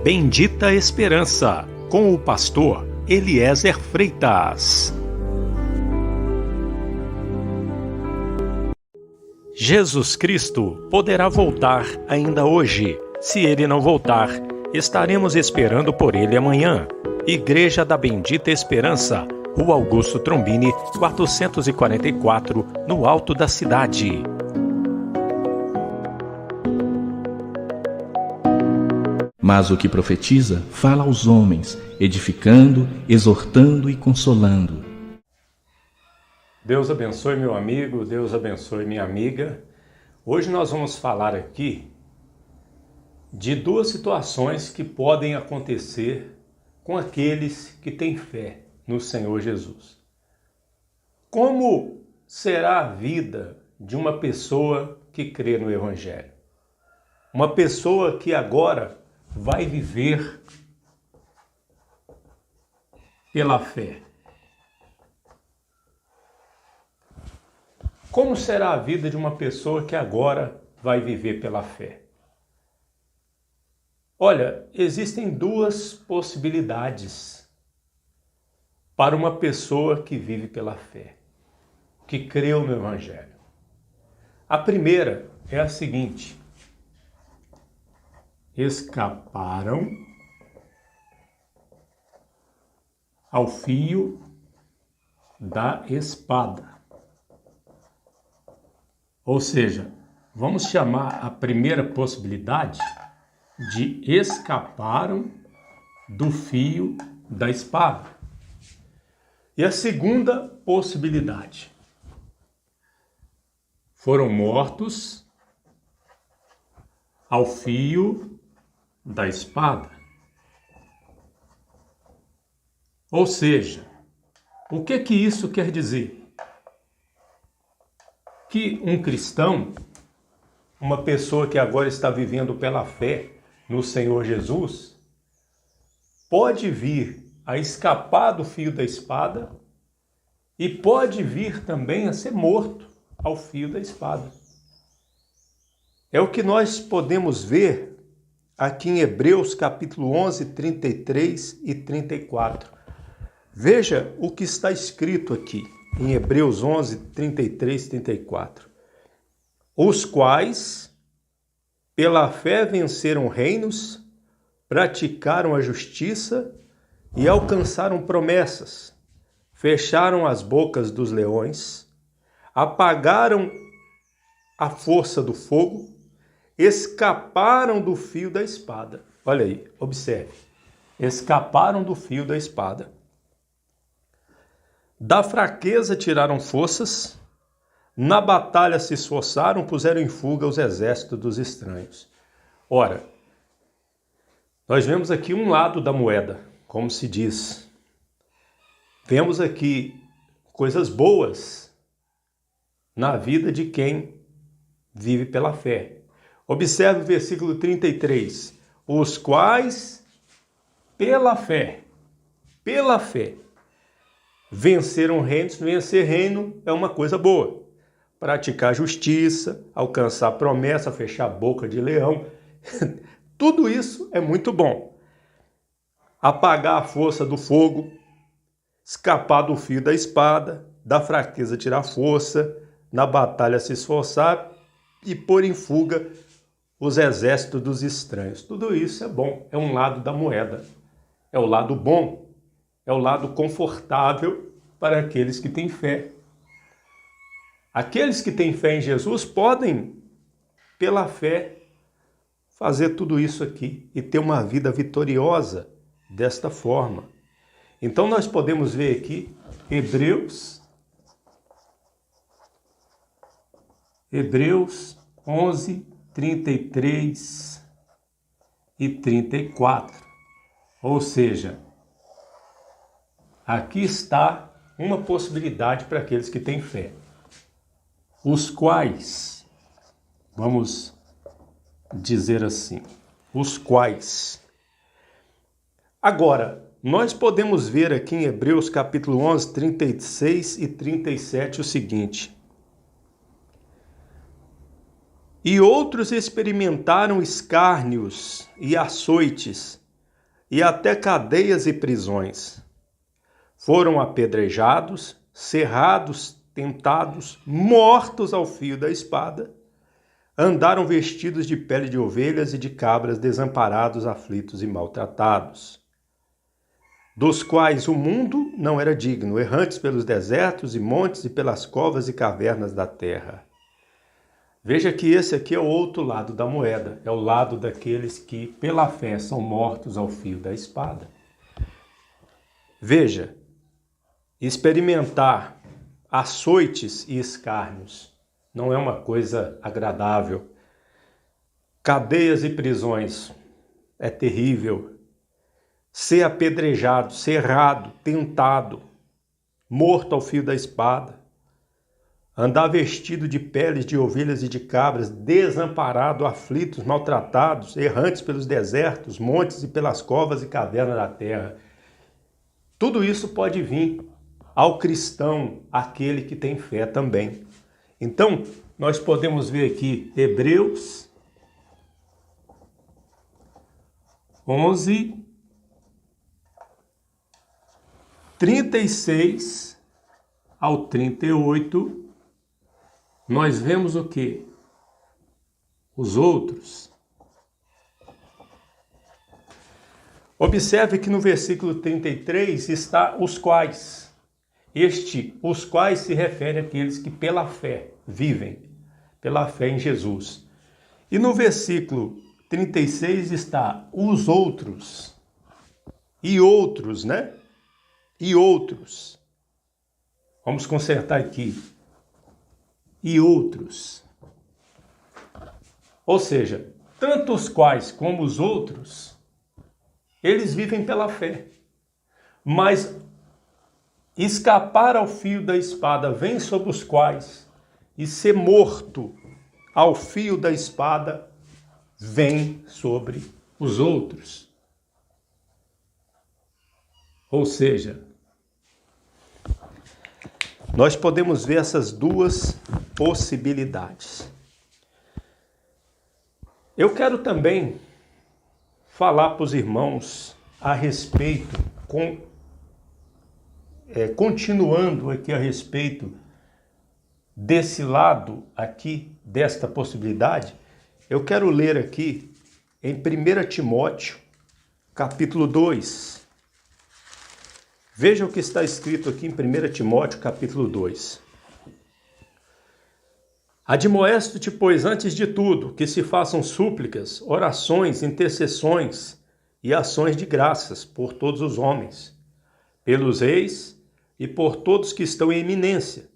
Bendita Esperança, com o pastor Eliezer Freitas. Jesus Cristo poderá voltar ainda hoje. Se ele não voltar, estaremos esperando por ele amanhã. Igreja da Bendita Esperança, Rua Augusto Trombini, 444, no alto da cidade. Mas o que profetiza fala aos homens, edificando, exortando e consolando. Deus abençoe meu amigo, Deus abençoe minha amiga. Hoje nós vamos falar aqui de duas situações que podem acontecer com aqueles que têm fé no Senhor Jesus. Como será a vida de uma pessoa que crê no Evangelho? Uma pessoa que agora vai viver pela fé. Como será a vida de uma pessoa que agora vai viver pela fé? Olha, existem duas possibilidades para uma pessoa que vive pela fé, que creu no Evangelho. A primeira é a seguinte: escaparam ao fio da espada. Ou seja, vamos chamar a primeira possibilidade de escaparam do fio da espada. E a segunda possibilidade: foram mortos ao fio da espada. Ou seja, o que isso quer dizer? Que um cristão, uma pessoa que agora está vivendo pela fé no Senhor Jesus, pode vir a escapar do fio da espada e pode vir também a ser morto ao fio da espada. É o que nós podemos ver aqui em Hebreus capítulo 11, 33 e 34. Veja o que está escrito aqui em Hebreus 11, 33 e 34. Os quais, pela fé, venceram reinos, praticaram a justiça e alcançaram promessas, fecharam as bocas dos leões, apagaram a força do fogo, escaparam do fio da espada. Olha aí, observe. Escaparam do fio da espada. Da fraqueza tiraram forças, na batalha se esforçaram, puseram em fuga os exércitos dos estranhos. Ora, nós vemos aqui um lado da moeda, como se diz. Vemos aqui coisas boas na vida de quem vive pela fé. Observe o versículo 33. Os quais, pela fé, venceram reinos. Vencer reino é uma coisa boa. Praticar justiça, alcançar promessa, fechar a boca de leão. Tudo isso é muito bom. Apagar a força do fogo, escapar do fio da espada, da fraqueza tirar força, na batalha se esforçar e pôr em fuga os exércitos dos estranhos. Tudo isso é bom, é um lado da moeda. É o lado bom, é o lado confortável para aqueles que têm fé. Aqueles que têm fé em Jesus podem, pela fé, fazer tudo isso aqui e ter uma vida vitoriosa desta forma. Então nós podemos ver aqui Hebreus 11, 33 e 34. Ou seja, aqui está uma possibilidade para aqueles que têm fé. Os quais, vamos dizer assim, os quais. Agora, nós podemos ver aqui em Hebreus capítulo 11, 36 e 37 o seguinte: E outros experimentaram escárnios e açoites, e até cadeias e prisões. Foram apedrejados, cerrados, tentados, mortos ao fio da espada. Andaram vestidos de pele de ovelhas e de cabras, desamparados, aflitos e maltratados, dos quais o mundo não era digno, errantes pelos desertos e montes e pelas covas e cavernas da terra. Veja que esse aqui é o outro lado da moeda, é o lado daqueles que, pela fé, são mortos ao fio da espada. Veja, experimentar açoites e escárnios não é uma coisa agradável. Cadeias e prisões é terrível. Ser apedrejado, cerrado, tentado, morto ao fio da espada. Andar vestido de peles de ovelhas e de cabras, desamparado, aflitos, maltratados, errantes pelos desertos, montes e pelas covas e cavernas da terra. Tudo isso pode vir ao cristão, aquele que tem fé também. Então, nós podemos ver aqui Hebreus 11, 36 ao 38, nós vemos o quê? Os outros. Observe que no versículo 33 está os quais. Os quais se refere àqueles que pela fé vivem, pela fé em Jesus. E no versículo 36 está os outros. E outros, né? E outros. Vamos consertar aqui. E outros. Ou seja, tanto os quais como os outros, eles vivem pela fé. Mas escapar ao fio da espada vem sobre os quais, e ser morto ao fio da espada vem sobre os outros. Ou seja, nós podemos ver essas duas possibilidades. Eu quero também falar para os irmãos a respeito, continuando aqui a respeito desse lado aqui, desta possibilidade, eu quero ler aqui em 1 Timóteo, capítulo 2. Veja o que está escrito aqui em 1 Timóteo, capítulo 2. Admoesto-te, pois, antes de tudo, que se façam súplicas, orações, intercessões e ações de graças por todos os homens, pelos reis e por todos que estão em eminência,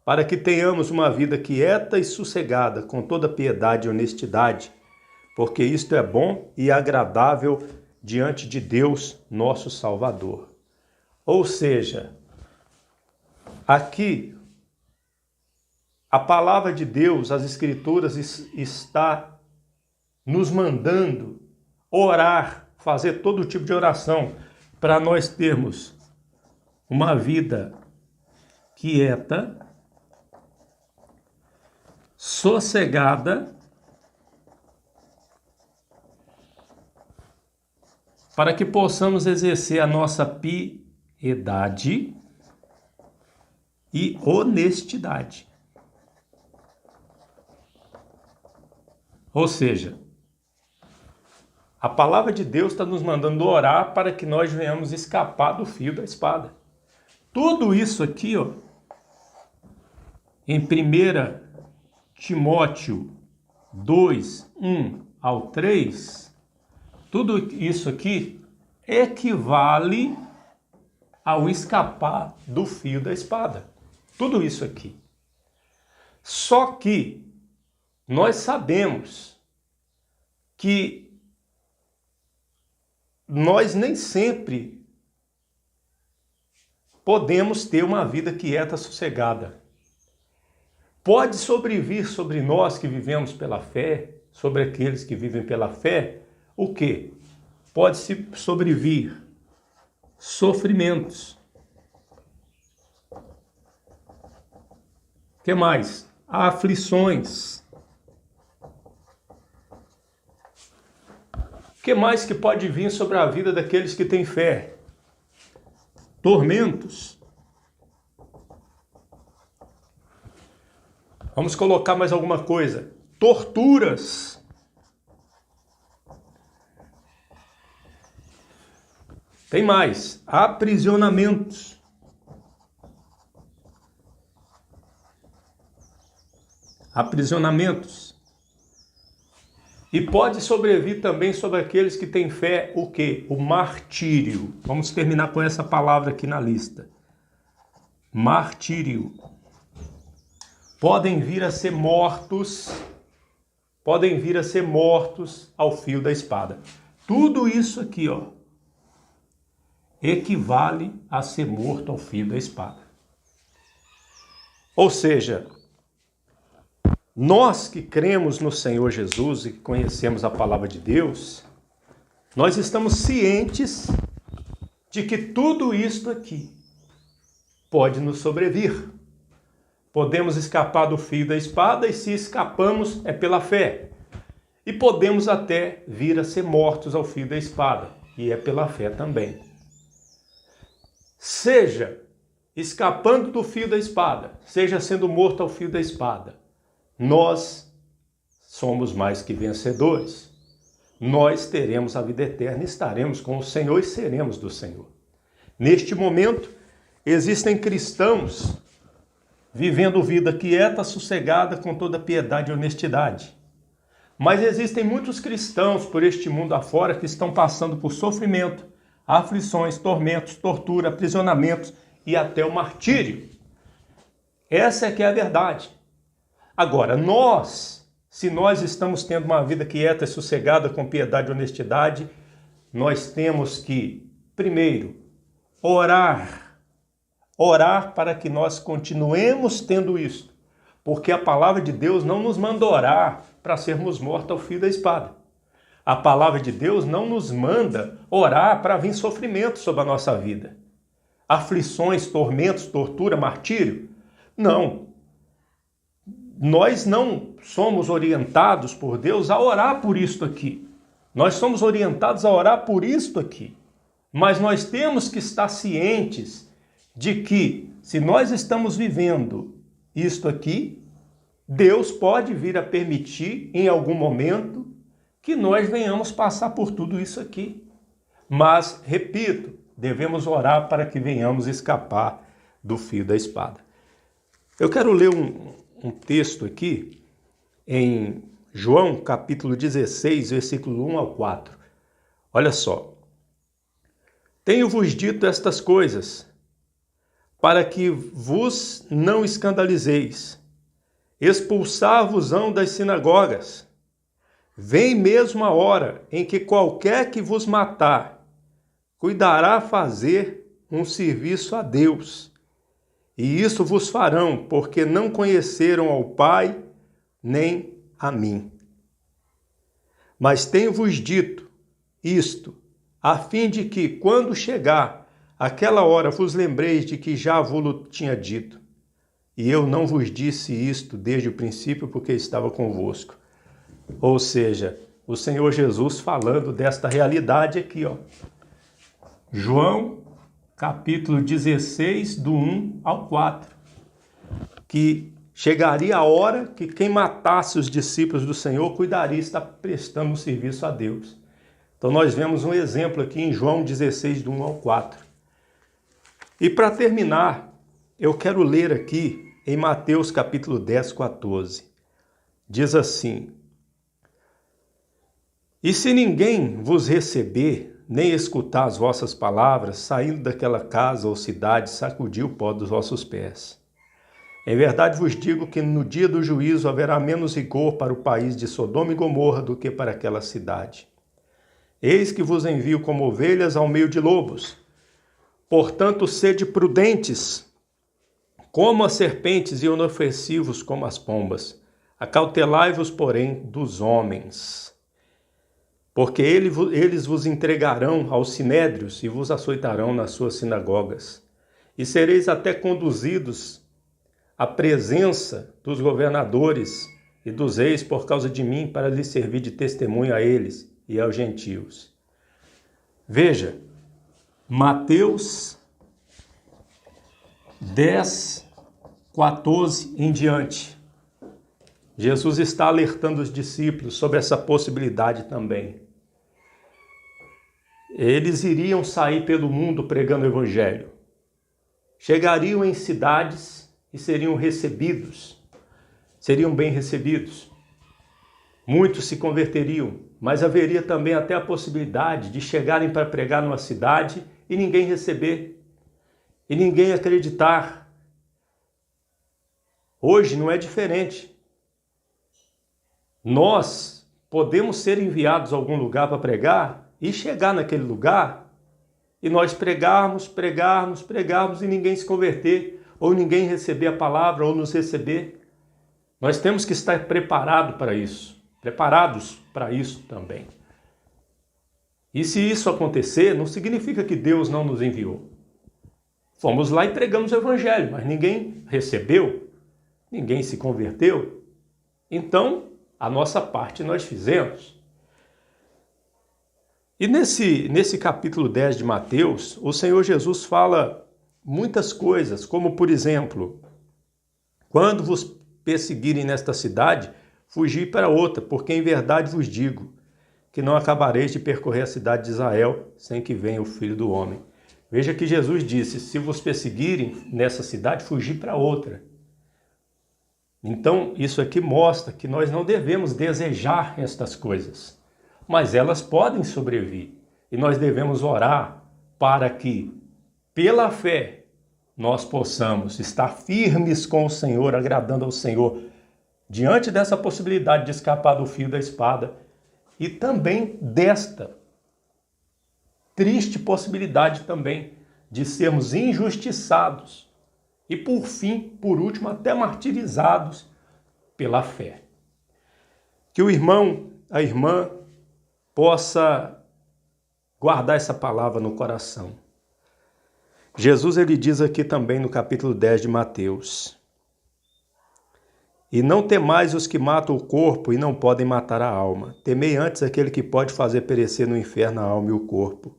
para que tenhamos uma vida quieta e sossegada, com toda piedade e honestidade, porque isto é bom e agradável diante de Deus, nosso Salvador. Ou seja, aqui a palavra de Deus, as Escrituras, está nos mandando orar, fazer todo tipo de oração, para nós termos uma vida quieta, sossegada, para que possamos exercer a nossa piedade e honestidade. Ou seja, a palavra de Deus está nos mandando orar para que nós venhamos escapar do fio da espada. Tudo isso aqui, ó, em 1 Timóteo 2, 1 ao 3, tudo isso aqui equivale ao escapar do fio da espada. Tudo isso aqui. Só que nós sabemos que nós nem sempre podemos ter uma vida quieta, sossegada. Pode sobrevir sobre nós que vivemos pela fé, sobre aqueles que vivem pela fé, o quê? Pode sobrevir sofrimentos. O que mais? Aflições. que mais que pode vir sobre a vida daqueles que têm fé? Tormentos. Vamos colocar mais alguma coisa. Torturas. Tem mais. Aprisionamentos. Aprisionamentos. E pode sobrevir também sobre aqueles que têm fé o quê? O martírio. Vamos terminar com essa palavra aqui na lista. Martírio. Podem vir a ser mortos ao fio da espada. Tudo isso aqui, ó, equivale a ser morto ao fio da espada. Ou seja, nós que cremos no Senhor Jesus e que conhecemos a palavra de Deus, nós estamos cientes de que tudo isto aqui pode nos sobrevir. Podemos escapar do fio da espada e se escapamos é pela fé. E podemos até vir a ser mortos ao fio da espada e é pela fé também. Seja escapando do fio da espada, seja sendo morto ao fio da espada, nós somos mais que vencedores. Nós teremos a vida eterna, estaremos com o Senhor e seremos do Senhor. Neste momento, existem cristãos vivendo vida quieta, sossegada, com toda piedade e honestidade. Mas existem muitos cristãos por este mundo afora que estão passando por sofrimento, aflições, tormentos, tortura, aprisionamentos e até o martírio. Essa é que é a verdade. Agora, se nós estamos tendo uma vida quieta e sossegada, com piedade e honestidade, nós temos que, primeiro, orar para que nós continuemos tendo isso. Porque a palavra de Deus não nos manda orar para sermos mortos ao fio da espada. A palavra de Deus não nos manda orar para vir sofrimento sobre a nossa vida. Aflições, tormentos, tortura, martírio. Não. Nós não somos orientados por Deus a orar por isto aqui. Nós somos orientados a orar por isto aqui. Mas nós temos que estar cientes de que, se nós estamos vivendo isto aqui, Deus pode vir a permitir, em algum momento, que nós venhamos passar por tudo isso aqui. Mas, repito, devemos orar para que venhamos escapar do fio da espada. Eu quero ler um texto aqui, em João, capítulo 16, versículo 1 ao 4. Olha só. Tenho-vos dito estas coisas, para que vos não escandalizeis. Expulsar-vos-ão das sinagogas. Vem mesmo a hora em que qualquer que vos matar, cuidará fazer um serviço a Deus. E isso vos farão, porque não conheceram ao Pai, nem a mim. Mas tenho-vos dito isto, a fim de que, quando chegar aquela hora, vos lembreis de que já vos tinha dito. E eu não vos disse isto desde o princípio, porque estava convosco. Ou seja, o Senhor Jesus falando desta realidade aqui, ó. João, capítulo 16, do 1 ao 4. Que chegaria a hora que quem matasse os discípulos do Senhor cuidaria estar prestando um serviço a Deus. Então nós vemos um exemplo aqui em João 16, do 1 ao 4. E para terminar, eu quero ler aqui em Mateus capítulo 10, 14. Diz assim: E se ninguém vos receber, nem escutar as vossas palavras, saindo daquela casa ou cidade, sacudir o pó dos vossos pés. Em verdade vos digo que no dia do juízo haverá menos rigor para o país de Sodoma e Gomorra do que para aquela cidade. Eis que vos envio como ovelhas ao meio de lobos. Portanto, sede prudentes, como as serpentes, e inofensivos como as pombas. Acautelai-vos, porém, dos homens. Porque eles vos entregarão aos sinédrios e vos açoitarão nas suas sinagogas. E sereis até conduzidos à presença dos governadores e dos reis por causa de mim, para lhes servir de testemunho a eles. e aos gentios. Veja, Mateus 10, 14 em diante. Jesus está alertando os discípulos sobre essa possibilidade também. Eles iriam sair pelo mundo pregando o evangelho. Chegariam em cidades e seriam recebidos. Seriam bem recebidos. Muitos se converteriam, mas haveria também até a possibilidade de chegarem para pregar numa cidade e ninguém receber, e ninguém acreditar. Hoje não é diferente. Nós podemos ser enviados a algum lugar para pregar e chegar naquele lugar e nós pregarmos e ninguém se converter, ou ninguém receber a palavra, ou nos receber. Nós temos que estar preparados para isso também. E se isso acontecer, não significa que Deus não nos enviou. Fomos lá e pregamos o evangelho, mas ninguém recebeu, ninguém se converteu. Então, a nossa parte nós fizemos. E nesse capítulo 10 de Mateus, o Senhor Jesus fala muitas coisas, como por exemplo, quando vos perseguirem nesta cidade, fugi para outra, porque em verdade vos digo, que não acabareis de percorrer a cidade de Israel, sem que venha o Filho do Homem. Veja que Jesus disse, se vos perseguirem nessa cidade, fugi para outra. Então, isso aqui mostra que nós não devemos desejar estas coisas, mas elas podem sobrevir. E nós devemos orar para que, pela fé, nós possamos estar firmes com o Senhor, agradando ao Senhor, diante dessa possibilidade de escapar do fio da espada e também desta triste possibilidade também de sermos injustiçados e, por fim, por último, até martirizados pela fé. Que o irmão, a irmã, possa guardar essa palavra no coração. Jesus, ele diz aqui também no capítulo 10 de Mateus, e não temais os que matam o corpo e não podem matar a alma. Temei antes aquele que pode fazer perecer no inferno a alma e o corpo.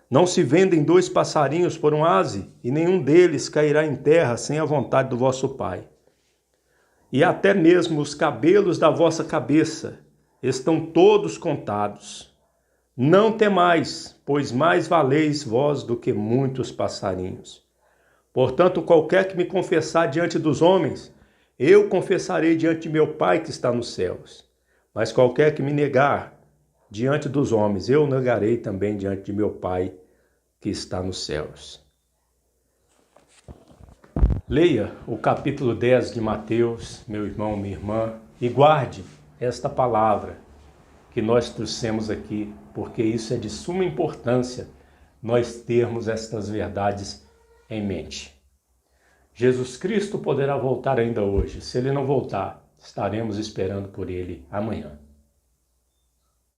Não se vendem 2 passarinhos por um ase, e nenhum deles cairá em terra sem a vontade do vosso Pai. E até mesmo os cabelos da vossa cabeça estão todos contados. Não temais, pois mais valeis vós do que muitos passarinhos. Portanto, qualquer que me confessar diante dos homens, eu confessarei diante de meu Pai que está nos céus. Mas qualquer que me negar diante dos homens, eu negarei também diante de meu Pai que está nos céus. Leia o capítulo 10 de Mateus, meu irmão, minha irmã, e guarde esta palavra que nós trouxemos aqui, porque isso é de suma importância, nós termos estas verdades em mente. Jesus Cristo poderá voltar ainda hoje. Se Ele não voltar, estaremos esperando por Ele amanhã.